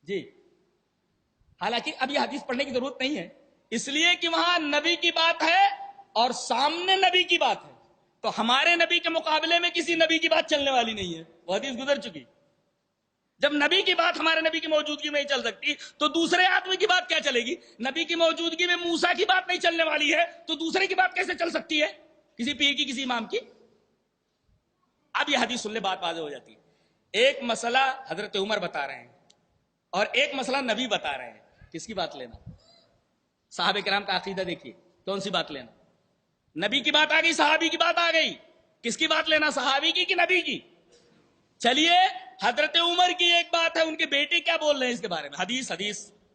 جی حالانکہ اب یہ حدیث پڑھنے کی ضرورت نہیں ہے، اس لیے کہ وہاں نبی کی بات ہے اور سامنے نبی کی بات ہے، تو ہمارے نبی کے مقابلے میں کسی نبی کی بات چلنے والی نہیں ہے، وہ حدیث گزر چکی۔ جب نبی کی بات ہمارے نبی کی موجودگی میں نہیں چل سکتی تو دوسرے آدمی کی بات کیا چلے گی؟ نبی کی موجودگی میں موسیٰ کی بات نہیں چلنے والی ہے تو دوسرے کی بات کیسے چل سکتی ہے؟ کسی پیر کی، کسی امام کی؟ اب یہ حدیث سن لے، بات واضح ہو جاتی ہے۔ ایک مسئلہ حضرت عمر بتا رہے ہیں اور ایک مسئلہ نبی بتا رہے ہیں، کس کی بات لینا؟ صحابہ کرام کا عقیدہ دیکھیے، کون سی بات لینا؟ نبی کی بات آ گئی، صحابی کی بات آ گئی، کس کی بات لینا؟ صحابی کی کہ نبی کی؟ چلیے حضرت عمر کی ایک بات ہے، ان کے بیٹے کیا بول رہے ہیں اس کے بارے میں، حدیث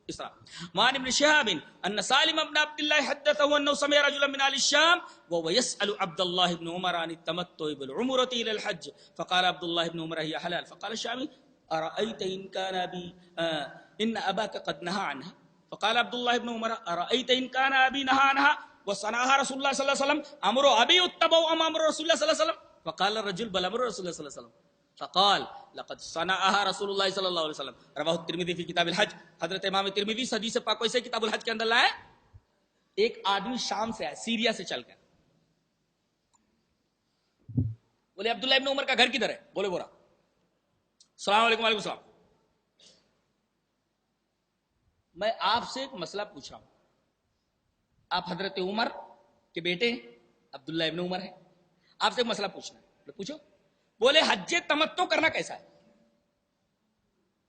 اس طرح وعن ابن شهاب ان سالم بن عبد الله حدثه انه سمع رجلا من اهل الشام وهو يسأل عبد الله بن عمر عن التمتع بالعمرة الى الحج فقال عبد الله بن عمر هي حلال فقال الشامي ارايت ان كان ابي ان اباك قد نهى عنها فقال عبد الله بن عمر ارايت ان كان ابي نهى عنها وصنعها رسول الله صلى الله عليه وسلم امر ابي اتبع ام امر رسول الله صلى الله عليه وسلم فقال الرجل بل امر رسول الله صلى الله عليه وسلم فقال لقد صنعها رسول اللہ صلی اللہ علیہ وسلم رواہ الترمذی فی کتاب الحج۔ حضرت امام ترمذی حدیث پاک کو اسے کتاب الحج کے اندر لائے۔ ایک آدمی شام سے آیا، سیریا سے چل کر، بولے عبداللہ ابن عمر کا گھر کدھر ہے؟ بولے بورا۔ السلام علیکم۔ وعلیکم السلام۔ میں آپ سے ایک مسئلہ پوچھ رہا ہوں، آپ حضرت عمر کے بیٹے ہیں، عبداللہ ابن عمر ہے، آپ سے ایک مسئلہ پوچھنا ہے، پوچھو۔ بولے حج تمتع کرنا کیسا ہے؟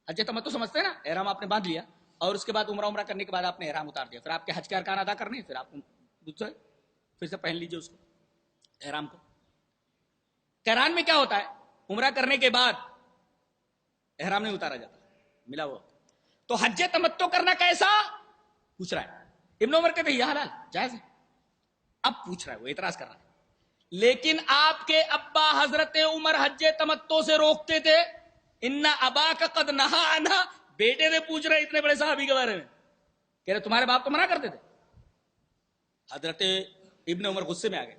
حج تمتع سمجھتے ہیں نا؟ احرام آپ نے باندھ لیا اور اس کے بعد عمرہ کرنے کے بعد آپ نے احرام اتار دیا، پھر آپ کے حج کے ارکان ادا کرنے، پھر آپ دوسرے پھر سے پہن لیجئے اس کو، احرام کو۔ قران میں کیا ہوتا ہے؟ عمرہ کرنے کے بعد احرام نہیں اتارا جاتا، ملا ہوا۔ تو حج تمتع کرنا کیسا پوچھ رہا ہے۔ ابن عمر کہتے ہیں یہ حلال جائز ہے۔ اب پوچھ رہا ہے، وہ اعتراض کر رہا ہے، لیکن آپ کے ابا حضرت عمر حج تمتع سے روکتے تھے، ان ابا کا قد نہا عنہا، بیٹے سے پوچھ رہے اتنے بڑے صحابی کے بارے میں، کہہ رہے تمہارے باپ تو منع کرتے تھے۔ حضرت ابن عمر غصے میں آ گئے،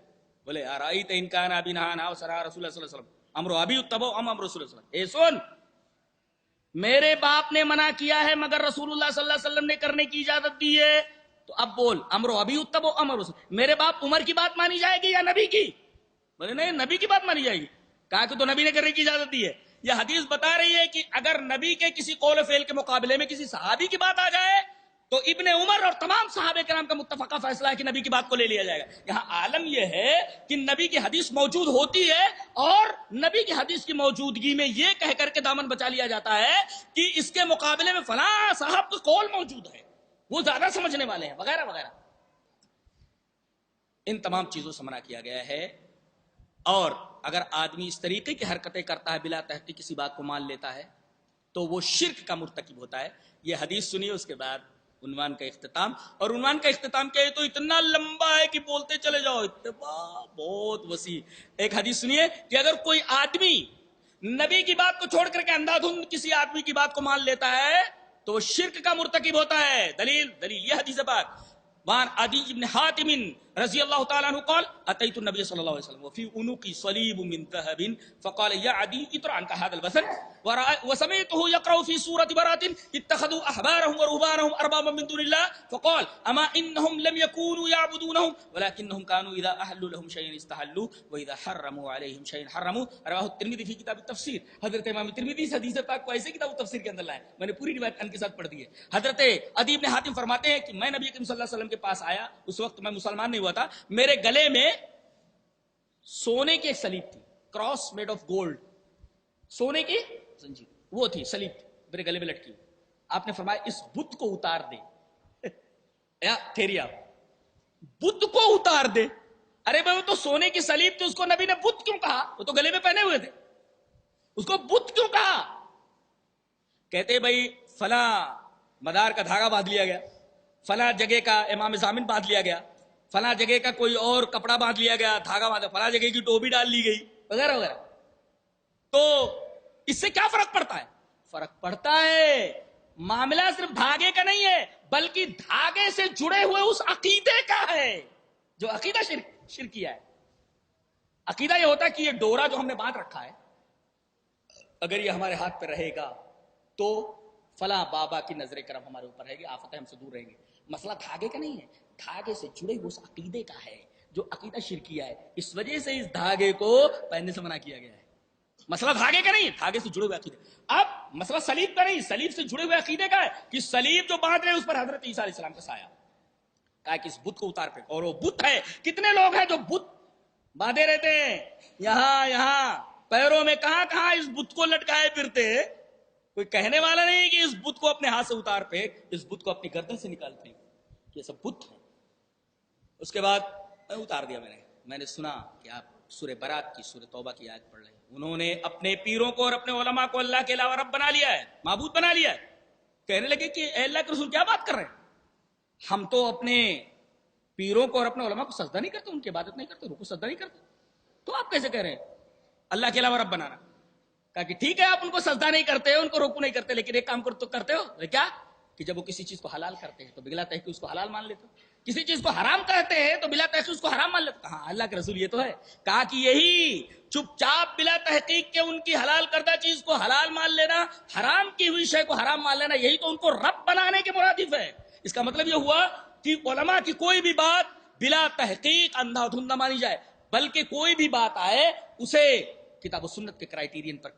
بولے ارائیت ان کان ابی نہا عنہا وصنع رسول اللہ صلی اللہ علیہ وسلم امر ابی اتبع ام امر رسول اللہ صلی اللہ علیہ وسلم۔ اے سن، میرے باپ نے منع کیا ہے مگر رسول اللہ صلی اللہ علیہ وسلم نے کرنے کی اجازت دی ہے، تو اب بول امر ابی اتبع امر رسول، میرے باپ عمر کی بات مانی جائے گی یا نبی کی؟ بولے نہیں، نبی کی بات مانی جائے گی۔ کہا کہ تو نبی نے کرنے کی اجازت دی ہے۔ یہ حدیث بتا رہی ہے کہ اگر نبی کے کسی قول و فعل کے مقابلے میں کسی صحابی کی بات آ جائے تو ابن عمر اور تمام صحابہ کرام کا متفقہ فیصلہ ہے کہ نبی کی بات کو لے لیا جائے گا۔ یہاں عالم یہ ہے کہ نبی کی حدیث موجود ہوتی ہے اور نبی کی حدیث کی موجودگی میں یہ کہہ کر کے دامن بچا لیا جاتا ہے کہ اس کے مقابلے میں فلاں صاحب کا قول موجود ہے، وہ زیادہ سمجھنے والے ہیں، وغیرہ وغیرہ۔ ان تمام چیزوں سے منع کیا گیا ہے۔ اور اگر آدمی اس طریقے کی حرکتیں کرتا ہے، بلا تحقیق کسی بات کو مان لیتا ہے، تو وہ شرک کا مرتکب ہوتا ہے۔ یہ حدیث سنیے، اس کے بعد عنوان کا اختتام۔ اور عنوان کا اختتام کیا ہے تو اتنا لمبا ہے کہ بولتے چلے جاؤ، اتباع بہت وسیع۔ ایک حدیث سنیے کہ اگر کوئی آدمی نبی کی بات کو چھوڑ کر کے اندھا دھند کسی آدمی کی بات کو مان لیتا ہے تو وہ شرک کا مرتکب ہوتا ہے۔ دلیل یہ حدیث پاک وعن عدی بن حاتم رضی اللہ تعالیٰ عنہ قال اتیت النبی صلی اللہ علیہ وسلم وفی عنقی صلیب من ذهب فقال یا عدی اطر عنك هذا الوثن وسمعته يقرأ في سورة برات اتخذوا احبارهم ورهبانهم اربابا من دون الله فقال اما انهم لم يكونوا يعبدونهم ولكنهم كانوا اذا احلوا لهم شيئا استحلوا واذا حرموا عليهم شيئا حرموا رواه الترمذی فی کتاب التفسیر۔ حضرت امام ترمذی اس حدیث پاک کو ایسے کتاب التفسیر کے اندر لائے، میں نے پوری روایت ان کے ساتھ پڑھ دی ہے۔ حضرت عدی بن حاتم فرماتے ہیں کہ میں نبی کریم صلی اللہ علیہ وسلم کے پاس آیا، اس وقت میں مسلمان نہیں ہوا تھا، میرے گلے میں سونے کی ایک سلیب تھی، کراس میڈ آف گولڈ، سونے کی زنجیر وہ تھی، سلیب تھی میرے گلے میں لٹکی۔ آپ نے فرمایا اس بت کو اتار دے، یا ٹھہریے آپ، بت کو اتار دے۔ ارے بھائی وہ تو سونے کی سلیب تھی، اس کو نبی نے بت کیوں کہا؟ وہ تو گلے میں پہنے ہوئے تھے، اس کو بت کیوں کہا؟ کہتے بھائی فلاں مدار کا دھاگا باندھ لیا گیا، فلاں جگہ کا امام ضامن باندھ لیا گیا، فلاں جگہ کا کوئی اور کپڑا باندھ لیا گیا، دھاگا باندھا، فلاں جگہ کی ٹوپی ڈال لی گئی، وغیرہ وغیرہ۔ تو اس سے کیا فرق پڑتا ہے؟ فرق پڑتا ہے معاملہ صرف دھاگے کا نہیں ہے بلکہ دھاگے سے جڑے ہوئے اس عقیدے کا ہے جو عقیدہ شرکیہ ہے۔ عقیدہ یہ ہوتا ہے کہ یہ ڈورا جو ہم نے باندھ رکھا ہے اگر یہ ہمارے ہاتھ پہ رہے گا تو فلاں بابا کی نظر کرم ہمارے اوپر ہے گی، آفتیں ہم سے دور رہیں گے. مسئلہ دھاگے کا نہیں ہے، دھاگے سے جڑے ہوئے اس عقیدے کا ہے جو عقیدہ شرکیہ ہے. اس وجہ سے اس دھاگے کو پہننے سے منع کیا گیا ہے. مسئلہ دھاگے کا نہیں، دھاگے سے جڑے ہوئے عقیدے. اب مسئلہ سلیب کا نہیں، سلیب سے جڑے ہوئے عقیدے کا ہے کہ سلیب جو باندھ رہے ہیں اس پر حضرت عیسیٰ علیہ السلام کا سایہ، کہا کہ اس بت کو اتار پہ. اور وہ بت ہے، کتنے لوگ ہیں جو بت باندھے رہتے ہیں یہاں پیروں میں، کہاں اس بت کو لٹکائے پھرتے. کوئی کہنے والا نہیں کہ اس بت کو اپنے ہاتھ سے اتار پھینک، اس بت کو اپنی گردن سے نکال پھینک، یہ سب بت ہے. اس کے بعد میں اتار دیا. میں نے سنا کہ آپ سورہ برات کی، سورہ توبہ کی آیت پڑھ رہے ہیں. انہوں نے اپنے پیروں کو اور اپنے علماء کو اللہ کے علاوہ رب بنا لیا ہے، معبود بنا لیا ہے. کہنے لگے کہ اے اللہ کے رسول کیا بات کر رہے ہیں، ہم تو اپنے پیروں کو اور اپنے علماء کو سجدہ نہیں کرتے، ان کی عبادت نہیں کرتے، رکوع سجدہ نہیں کرتے، تو آپ کیسے کہہ رہے ہیں اللہ کے علاوہ رب بنانا. کہا کہ ٹھیک ہے آپ ان کو سجدہ نہیں کرتے، ان کو رکوع نہیں کرتے، لیکن ایک کام تو کرتے ہو. کیا کہ جب وہ کسی چیز کو حلال کرتے ہیں تو بلا تحقیق اس کو حلال مان لیتے ہو، کسی چیز کو حرام کہتے ہیں تو بلا تحقیق اس کو حرام مان لیتے. ہاں اللہ کے رسول یہ تو ہے. کہا کہ یہی چپ چاپ بلا تحقیق کے ان کی حلال کردہ چیز کو حلال مان لینا، حرام کی ہوئی شے کو حرام مان لینا، یہی تو ان کو رب بنانے کے مرادف ہے. اس کا مطلب یہ ہوا کہ علماء کی کوئی بھی بات بلا تحقیق اندھا دھند نہ مانی جائے، بلکہ کوئی بھی بات آئے اسے کتاب و سنت کے کرائیٹیرین پر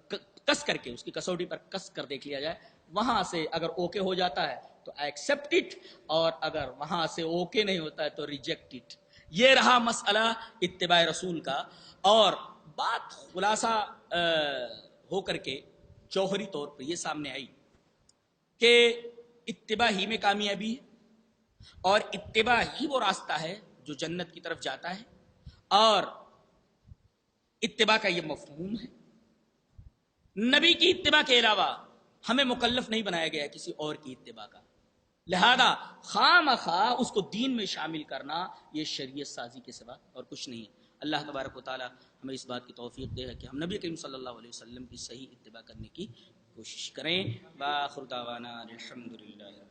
کس کر کے، اس کی کسوٹی پر کس کر دیکھ لیا جائے. وہاں سے اگر اوکے ہو جاتا ہے تو ایکسپٹ اٹ، اور اگر وہاں سے اوکے نہیں ہوتا ہے تو ریجیکٹ اٹ. یہ رہا مسئلہ اتباع رسول کا. اور بات خلاصہ ہو کر کے جوہری طور پر یہ سامنے آئی کہ اتباع ہی میں کامیابی ہے، اور اتباع ہی وہ راستہ ہے جو جنت کی طرف جاتا ہے. اور اتباع کا یہ مفہوم ہے. نبی کی اتباع کے علاوہ ہمیں مکلف نہیں بنایا گیا کسی اور کی اتباع کا، لہذا خواہ اس کو دین میں شامل کرنا یہ شریعت سازی کے سوا اور کچھ نہیں. اللہ تبارک و تعالی ہمیں اس بات کی توفیق دے کہ ہم نبی کریم صلی اللہ علیہ وسلم کی صحیح اتباع کرنے کی کوشش کریں. بآخر دعوانا الحمدللہ.